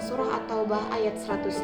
surah At-Taubah ayat 105.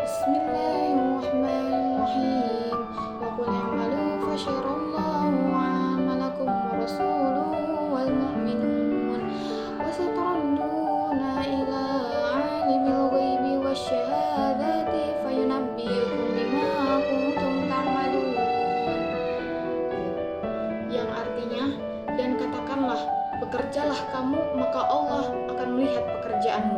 Bismillahirrahmanirrahim. Wa qul i'malu fasyarallahu 'amalakum wa rasuluhu wal mu'minun wa saturadduna ila 'alimil ghaibi wasyahadati fayunabbi'ukum bima kuntum ta'malun. Yang artinya, dan katakanlah, bekerjalah kamu, maka Allah akan melihat pekerjaanmu.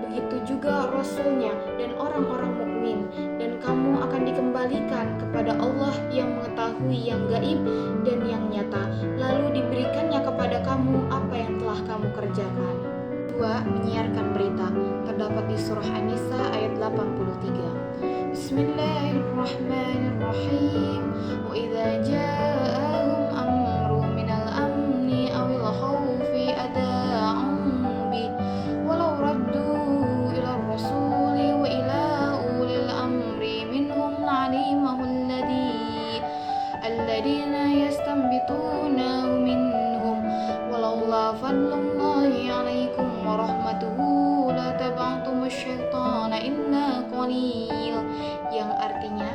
Begitu juga Rasulnya dan orang-orang mukmin, dan kamu akan dikembalikan kepada Allah yang mengetahui yang gaib dan yang nyata, lalu diberikannya kepada kamu apa yang telah kamu kerjakan. 2. Menyiarkan berita, terdapat di surah An-Nisa ayat 83. Bismillahirrahmanirrahim. Wa idza ja'ahum amrun minal amni awil khawfi ada'u bi walau raddu ila rasuli wa ila ulil amri minhum la'alimahu alladhina yastanbitunahu minhum walaula fadlullahi 'alaikum wa rahmatuhu la taba'tumus syaitana illa qalil. Yang artinya,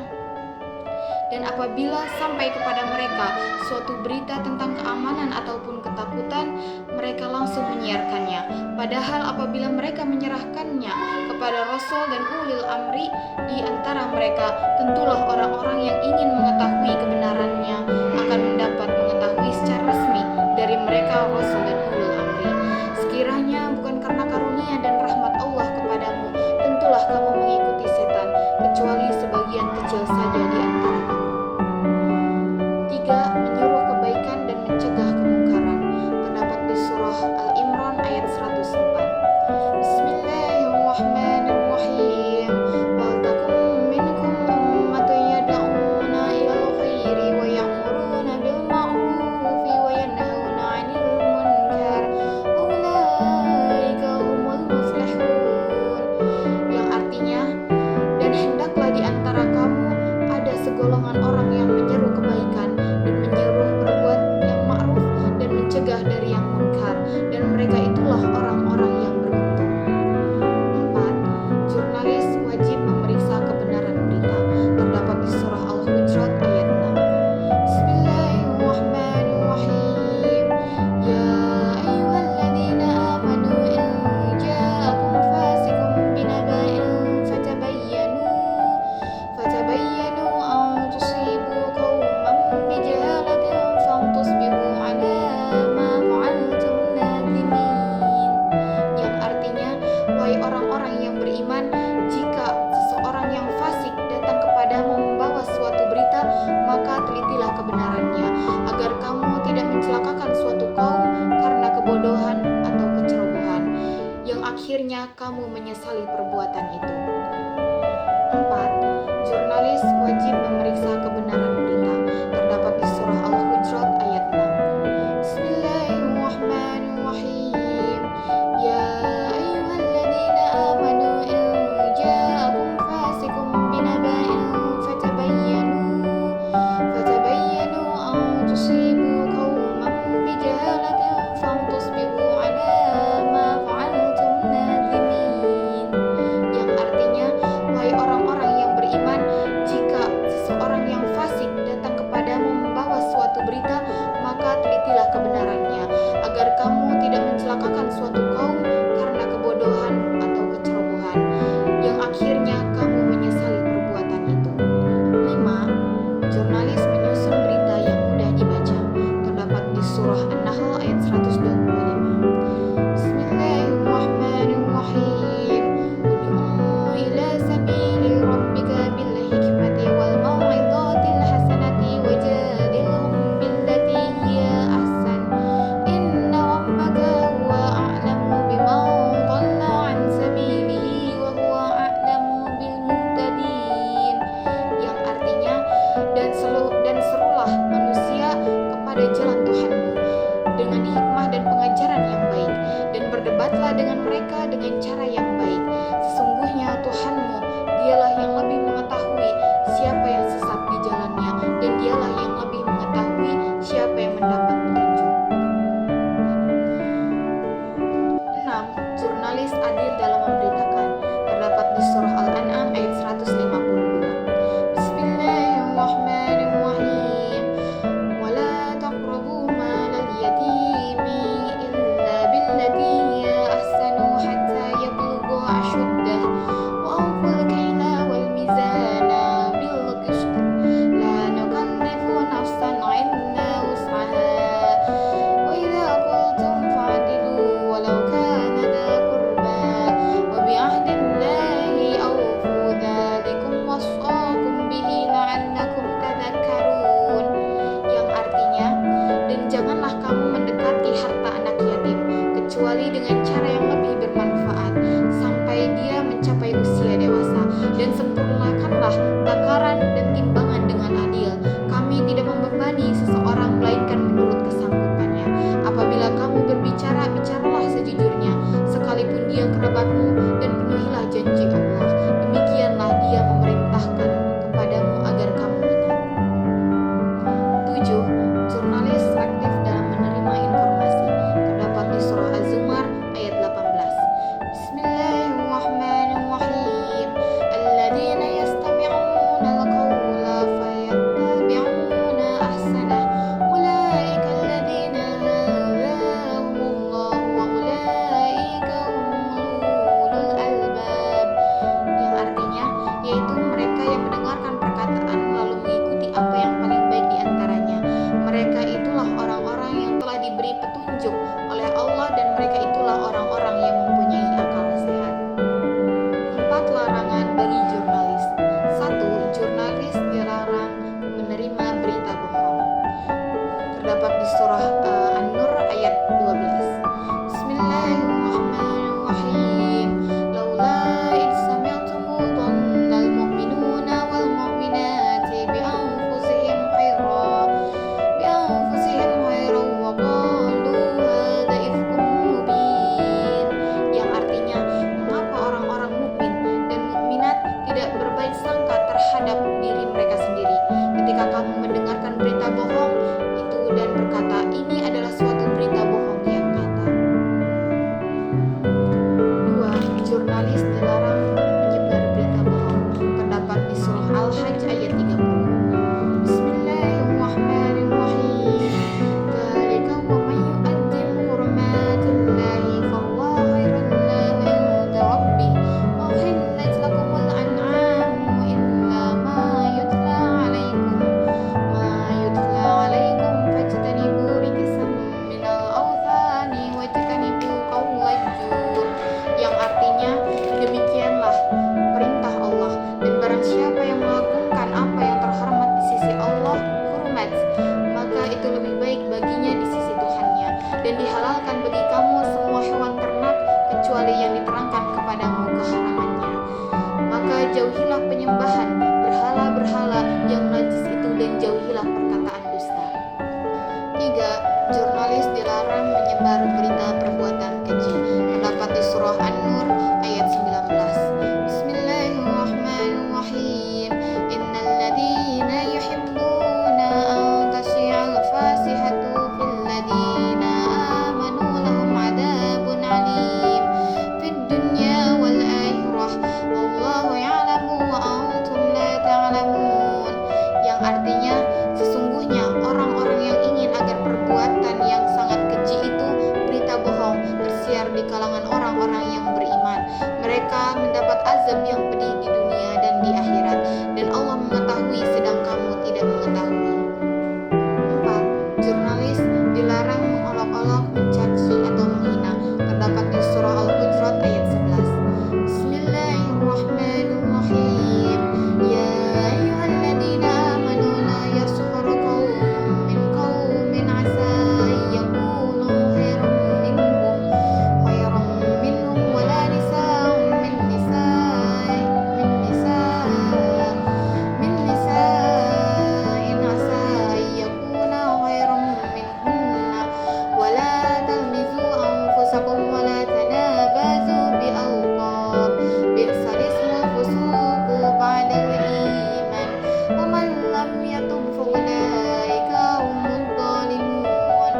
dan apabila sampai kepada mereka suatu berita tentang keamanan ataupun ketakutan, mereka langsung menyiarkannya. Padahal apabila mereka menyerahkannya kepada Rasul dan ulil amri di antara mereka, tentulah orang-orang yang ingin mengetahui kebenarannya akan mendapat mengetahui secara resmi dari mereka Rasul dan ulil amri. Sekiranya bukan karena karunia dan rahmat Allah kepadamu, tentulah kamu mengikuti setan, kecuali sebagian kecil saja di antara kamu. 3. Menyuruh kebaikan dan mencegah kemungkaran, terdapat di surah Al-Imran ayat 104. Bismillahirrahmanirrahim. Wal takum minkum ummatun yad'una ilal khairi wa ya'muruna bil ma'rufi wa yanhauna 'anil munkar wa ulaika humul muflihun. Yang artinya, dan hendaklah di antara kamu ada segolongan orang yang menyeru kebaikan dan menyuruh berbuat yang ma'ruf dan mencegah dari yang munkar, dan mereka itulah orang-orang yang beruntung. 4. Jurnalis wajib memeriksa kebenaran berita, terdapat di surah Al-Hujurat ayat 6. Bismillahirrahmanirrahim. Ya ayyuhalladzina amanu in ja'akum fasiqun binaba'in fatabayyanu an tusibu qauman bijahalatin fatusbihu 'ala ma fa'altum nadimin. Yang artinya, wahai orang-orang yang beriman, jika seseorang yang fasik datang kepadamu membawa suatu berita, maka telitilah kebenarannya, agar kamu tidak mencelakakan suatu kaum karena kebodohan atau kecerobohan, yang akhirnya kamu menyesali perbuatan itu. 4. Jurnalis wajib memeriksa kebenaran berita, terdapat di surah Al-Hujurat ayat 6. Bismillahirrahmanirrahim. Ya ayyuhalladzina amanu in ja'akum fasiqun binaba'in fatabayyanu an tusibu qauman bijahalatin fatusbihu 'ala ma fa'altum nadimin. Yang artinya, wahai orang-orang yang beriman, jika seseorang yang fasik datang kepadamu membawa suatu berita, maka telitilah kebenarannya, agar kamu tidak mencelakakan suatu kaum karena kebodohan atau kecerobohan, yang akhirnya kamu menyesali perbuatan itu. 5. Jurnalis menyusun berita yang mudah dibaca, terdapat di surah An-Nahl ayat 125. Bismillahirrahmanirrahim. Ud'u ila sabili rabbika bil hikmati wal mau'izatil hasanati wajadilhum billati hiya ahsan. Inna rabbaka huwa a'lamu biman dhalla 'an sabilihi wa huwa a'lamu bil muhtadin. Yang artinya, dan serulah manusia kepada jalan Tuhanmu dengan hikmah dan pengajaran yang baik, dan berdebatlah dengan mereka dengan cara yang baik. Sesungguhnya Tuhanmu, dialah yang lebih mengetahui siapa yang sesat di jalannya, dan dialah yang lebih mengetahui siapa yang mendapat petunjuk. 6. Jurnalis diberi petunjuk oleh Allah dan mereka itulah orang-orang yang mempunyai akal sehat. 4 larangan bagi jurnalis. 1. Jurnalis dilarang menerima berita bohong. Terdapat di surah An-Nur ayat 12. Bismillahirrahmanirrahim. Laula id sami'tumu dhannal mu'minuna wal mu'minati bi anfusihim khairan wa qalu hadza ifkum mubin. Yang artinya, mengapa orang-orang mukmin dan mukminat tidak berbaik sangka terhadap diri mereka sendiri ketika kamu mendengarkan berita bohong itu dan berkata, ini adalah suatu berita bohong yang nyata. 2. Jurnalis dilarang menyebar berita bohong. Terdapat di surah Al-Hajj ayat 30. Bismillahirrahmanirrahim. Dzalika wa may yu'azzim hurmatillahi fahuwa khairun lahu 'inda rabbih wa uhillat lakumul an'amu illa ma yutla 'alaikum fajtanibu rijsan minal awthani wajtanibu qawlal zur. Yang artinya, demikianlah perintah Allah, dan barang siapa yang mengagungkan apa yang terhormat di sisi Allah, hurmat, maka itu lebih baik baginya di sisi Tuhannya, dan dihalalkan bagi kamu semua hewan ternak kecuali yang diterangkan kepadamu keharamannya. Maka jauhilah penyembahan berhala-berhala yang najis itu dan jauhilah perkataan dusta. 3. Jurnalis dilarang menyebar berita perbuatan keji. Terdapat di surah An-Nur ayat 19. Bismillahirrahmanirrahim. Innal ladzina yuhibbuna an tashi'al fasihatu fil ladzina amanu lahum 'adzabun 'alim fid dunya wal akhirah wallahu ya'lamu wa antum la ta'lamun. Yang artinya, sesungguhnya orang-orang yang ingin agar perbuatan yang sangat keji itu, berita bohong, tersiar di kalangan orang-orang yang beriman. Mereka mendapat azab yang pedih di dunia dan di akhirat, dan Allah mengetahui sedang kamu tidak mengetahui. 4. Jurnalis dilarang mengolok-olok, mencaci atau menghina. Terdapat di surah Al-Hujurat ayat 11. Bismillahirrahmanirrahim. Ya ayyuhalladzina amanu la yaskhar qaumun min qaumin 'asa ayyakunu khairan minhum wala nisa'un min nisa'in 'asa ayyakuna khairan minhunna wala talmizu anfusakum wala tanabazu bi alqab bi'sal ismul fusuqu ba'dal iman wa man lam yatub fa ulaika humudz dhalimun.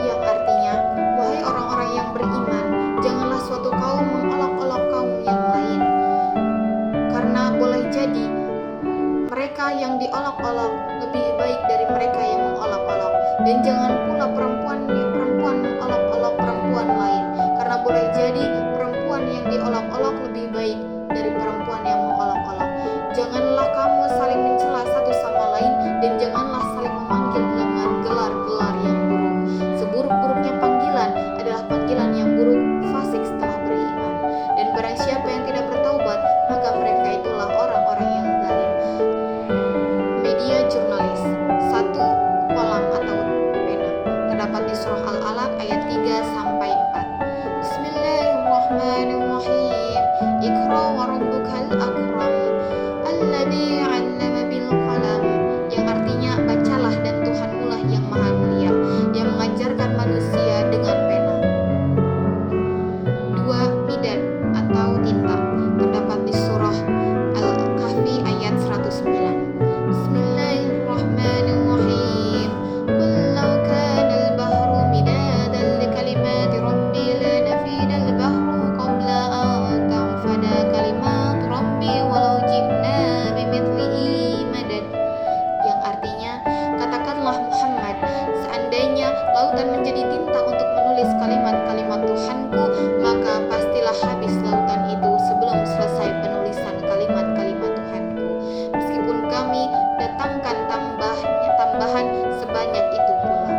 Yang artinya, wahai orang-orang yang beriman, janganlah suatu kaum mengolok-olok kaum yang lain, karena boleh jadi mereka yang diolok-olok lebih baik dari mereka yang mengolok-olok. Dan jangan pula perempuan mengolok-olok perempuan lain, karena boleh jadi perempuan yang diolok-olok lebih baik dari perempuan yang mengolok-olok. Janganlah kamu saling mencela satu sama lain, dan janganlah saling memanggil dengan gelar-gelar yang buruk. Seburuk-buruknya panggilan adalah panggilan yang buruk fasik setelah beriman. Dan barang siapa yang tidak bertaubat, maka mereka itulah orang-orang yang zalim. Media jurnalis. 1. Kolam atau pena. Terdapat di surah Al-Alaq ayat 3-4. Bismillahirrahmanirrahim. Iqra wa rabbukal akram alladzi 'allama bil qalam. Yang artinya, bacalah dan Tuhanmu lah yang maha mulia, yang mengajarkan manusia dengan pena. 2. Midan atau tinta. Terdapat di surah Al-Kahfi ayat 109. Bismillahirrahmanirrahim. Qul law kana al-bahru midadan li kalimati rabbi lanafida al-bahru qabla an tanfada kalimatu rabbi walau ji'na bimithlihi madad. Yang artinya, katakanlah Muhammad, seandainya lautan menjadi tinta untuk menulis kalimat-kalimat Tuhanku, maka pastilah habis lautan itu sebelum selesai penulisan kalimat-kalimat Tuhanku, meskipun kami datangkan tambahan sebanyak itu pula.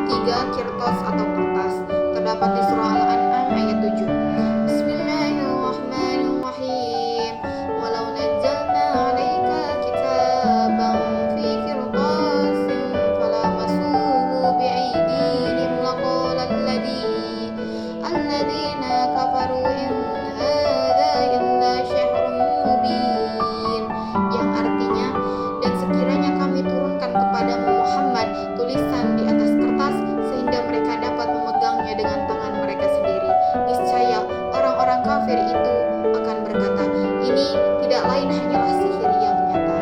3. Kirtos atau kertas. Terdapat di surah Al-An'am ayat 7. Bismillahirrahmanirrahim. Walau nazzalna 'alaika kitaban fi qirtasin falamasuhu bi'aydihim laqala alladzina kafaru in hadza illa syihrun mubin. Yang artinya, dan sekiranya kami turunkan kepadamu Muhammad tulisan di atas kertas sehingga mereka dapat memegangnya dengan tangan mereka sendiri, niscaya orang-orang kafir itu akan berkata, ini tidak lain hanyalah sihir yang nyata.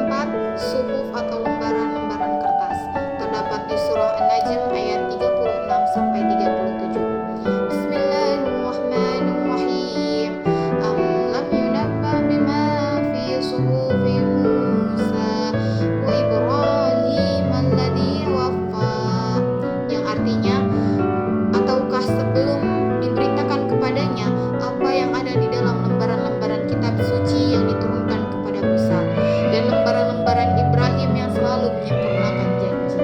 4. Suhuf atau lembaran-lembaran kertas. Terdapat di surah An-Najm ayat 36 sampai 37. Bismillahirrahmanirrahim. Am lam yunabbah bima fi suhufi Musa wa Ibrahim alladzi waffa. Yang artinya, ataukah sebelum diberitakan kepadanya apa yang ada di dalam lembaran-lembaran kitab suci yang diturunkan kepada Musa dan lembaran-lembaran Ibrahim yang selalu menyempurnakan janji.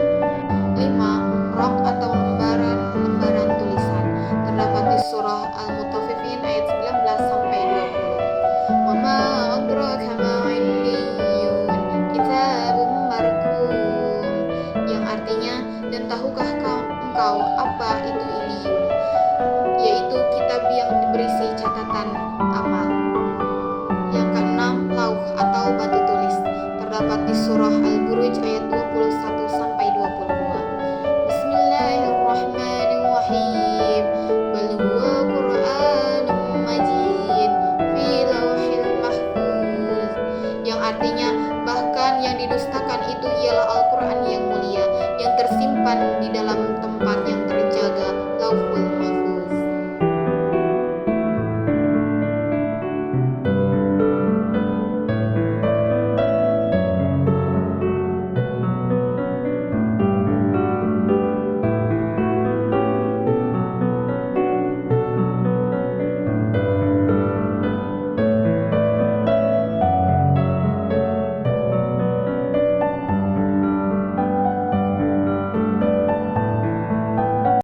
5. Rok atau lembaran-lembaran tulisan. Terdapat di surah Al-Mutaffifin ayat 19 sampai 20. Wa ma adraka ma 'illiyun kitabun marqum. Yang artinya, dan tahukah engkau apa itu Illiyun, yaitu kitab yang berisi catatan amal. Yang ke-6. Lauh atau batu tulis. Terdapat di surah Al-Buruj ayat 21 sampai